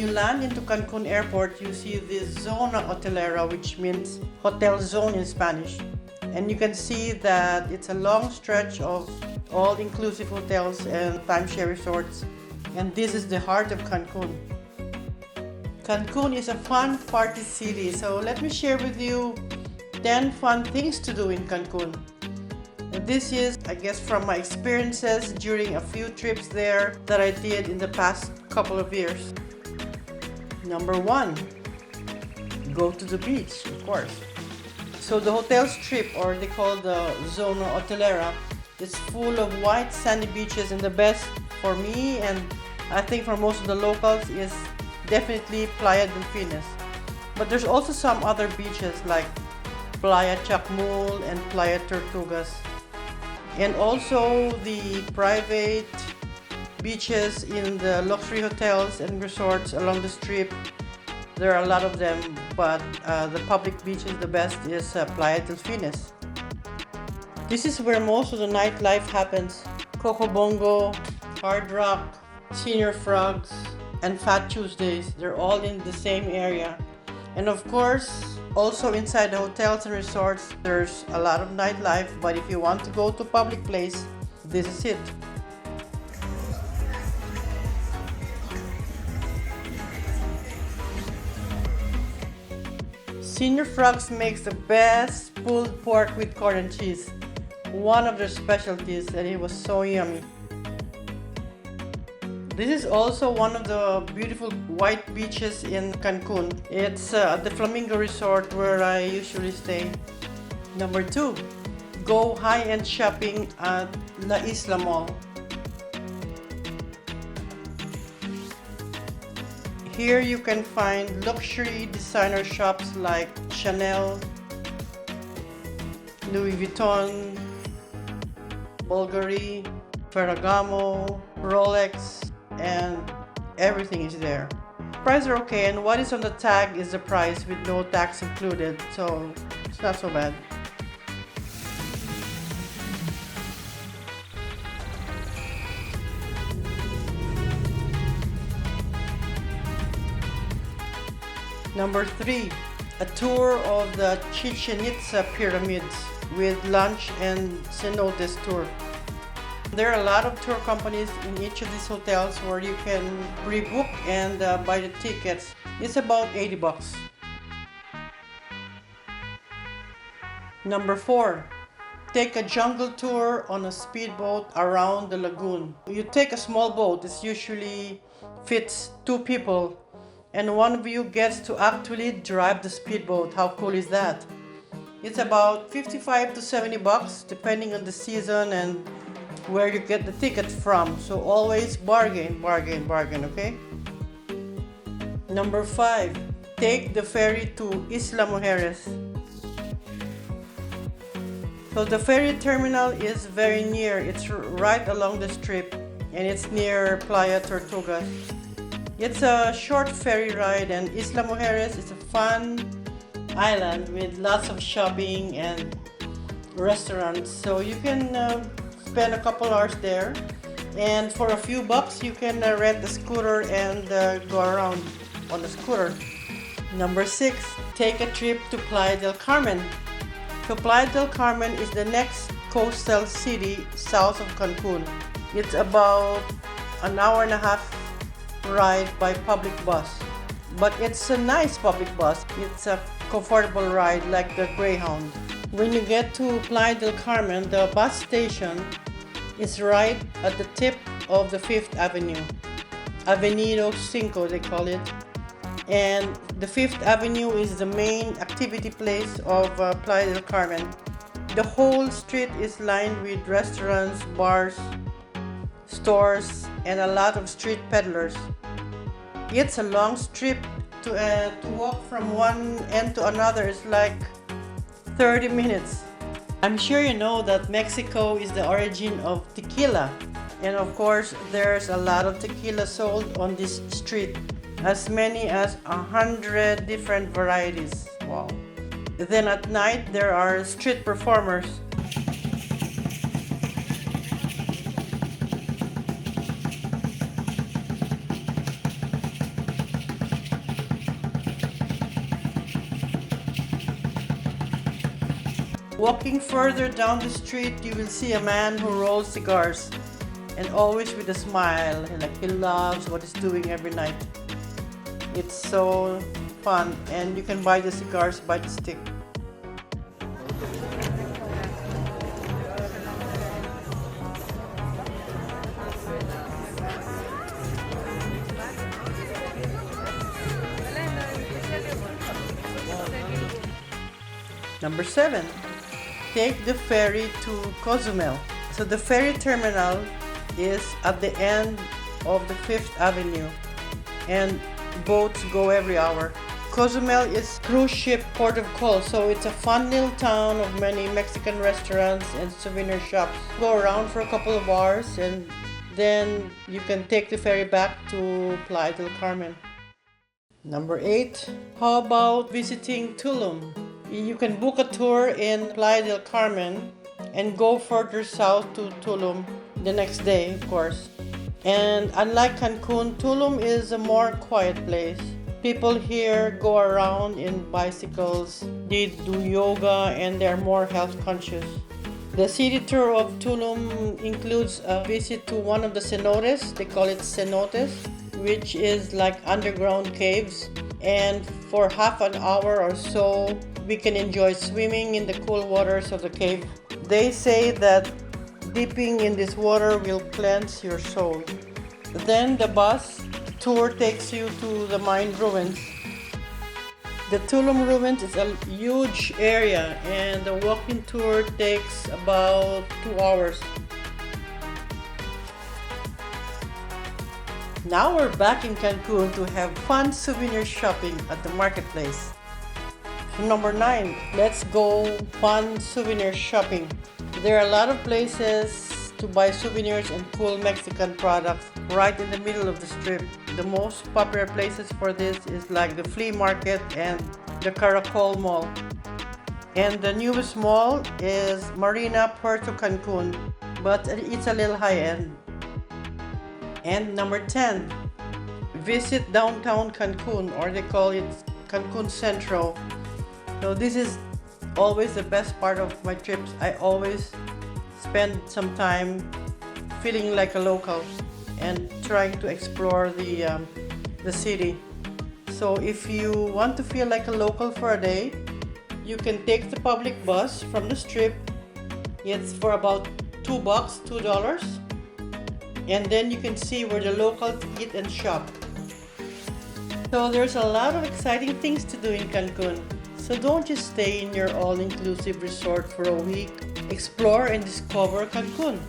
you land into Cancun airport, you see this zona hotelera, which means hotel zone in Spanish. And you can see that it's a long stretch of all-inclusive hotels and timeshare resorts. And this is the heart of Cancun. Cancun is a fun party city, so let me share with you 10 fun things to do in Cancun. And this is, I guess, from my experiences during a few trips there that I did in the past couple of years. Number 1, go to the beach, of course. So the hotel strip, or they call the Zona Hotelera, is full of white sandy beaches, and the best for me, and I think for most of the locals, is definitely Playa del Carmen. But there's also some other beaches like Playa Chacmul and Playa Tortugas. And also the private beaches in the luxury hotels and resorts along the strip. There are a lot of them, but the public beaches, the best is Playa del Carmen. This is where most of the nightlife happens. Coco Bongo, Hard Rock, Senior Frogs, and Fat Tuesdays, they're all in the same area. And of course, also inside the hotels and resorts, there's a lot of nightlife, but if you want to go to a public place, this is it. Senior Frogs makes the best pulled pork with corn and cheese, one of their specialties, and it was so yummy. This is also one of the beautiful white beaches in Cancun. It's at the Flamingo Resort where I usually stay. Number 2, go high-end shopping at La Isla Mall. Here you can find luxury designer shops like Chanel, Louis Vuitton, Bulgari, Ferragamo, Rolex, and everything is there. Prices are okay, and what is on the tag is the price with no tax included, so it's not so bad. Number 3, a tour of the Chichenitza pyramids with lunch and Cenotes tour. There are a lot of tour companies in each of these hotels where you can pre-book and buy the tickets. It's about $80. Number 4, take a jungle tour on a speedboat around the lagoon. You take a small boat, it usually fits 2 people, and one of you gets to actually drive the speedboat. How cool is that? It's about $55 to $70 depending on the season and where you get the ticket from, so always bargain, okay? Number 5, take the ferry to Isla Mujeres. So the ferry terminal is very near, it's right along the strip, and it's near Playa Tortugas. It's a short ferry ride, and Isla Mujeres is a fun island with lots of shopping and restaurants, so you can spend a couple hours there, and for a few bucks you can rent a scooter and go around on the scooter. Number 6, take a trip to Playa del Carmen. So Playa del Carmen is the next coastal city south of Cancun. It's about an hour and a half ride by public bus, but it's a nice public bus. It's a comfortable ride like the Greyhound. When you get to Playa del Carmen, the bus station is right at the tip of the 5th Avenue. Avenido Cinco, they call it. And the 5th Avenue is the main activity place of Playa del Carmen. The whole street is lined with restaurants, bars, stores, and a lot of street peddlers. It's a long strip. To walk from one end to another is like 30 minutes. I'm sure you know that Mexico is the origin of tequila, and of course there's a lot of tequila sold on this street, as many as 100 different varieties. Wow. Then at night there are street performers. Walking further down the street, you will see a man who rolls cigars, and always with a smile, like he loves what he's doing every night. It's so fun, and you can buy the cigars by the stick. Number 7, take the ferry to Cozumel. So the ferry terminal is at the end of the 5th Avenue, and boats go every hour. Cozumel is cruise ship port of call, so it's a fun little town of many Mexican restaurants and souvenir shops. Go around for a couple of hours, and then you can take the ferry back to Playa del Carmen. Number 8, how about visiting Tulum? You can book a tour in Playa del Carmen and go further south to Tulum the next day, of course. And unlike Cancun, Tulum is a more quiet place. People here go around in bicycles, they do yoga, and they're more health conscious. The city tour of Tulum includes a visit to one of the cenotes, they call it Cenotes, which is like underground caves. And for half an hour or so, we can enjoy swimming in the cool waters of the cave. They say that dipping in this water will cleanse your soul. Then the bus tour takes you to the Mayan ruins. The Tulum ruins is a huge area, and the walking tour takes about 2 hours. Now we're back in Cancun to have fun souvenir shopping at the marketplace. Number 9, let's go fun souvenir shopping. There are a lot of places to buy souvenirs and cool Mexican products right in the middle of the strip. The most popular places for this is like the flea market and the Caracol Mall. And the newest mall is Marina Puerto Cancun, but it's a little high-end. And number 10, visit downtown Cancun, or they call it Cancun Centro. So this is always the best part of my trips. I always spend some time feeling like a local and trying to explore the city. So if you want to feel like a local for a day, you can take the public bus from the strip. It's for about $2, and then you can see where the locals eat and shop. So there's a lot of exciting things to do in Cancun. So don't just stay in your all-inclusive resort for a week. Explore and discover Cancun.